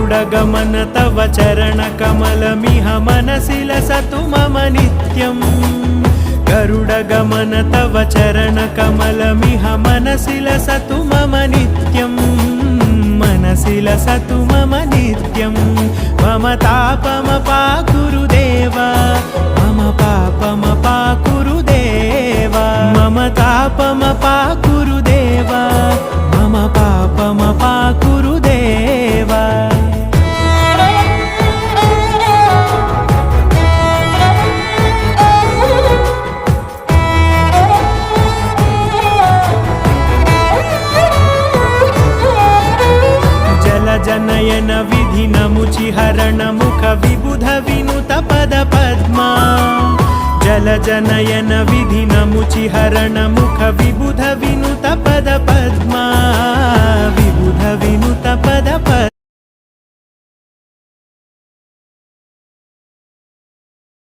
गरुडगमन तव चरणकमलमिह मनसि लसतु मम नित्यम् गरुडगमन तव चरणकमलमिह मनसि लसतु मम नित्यम् मनसि लसतु मम नित्यम् मम तापमपाकुरुदेव मम पापमपाकुरुदेव मम तापमपाकुरुदेव मम पापमपाकुरुदेव जनयन विधिनमुचिहरण मुख विबुध विनुत पद पद्मा जल जनयन विधिनमुचिहरण मुख विबुध विनुत पद पद्मा विबुध विनुत पद पद्मा।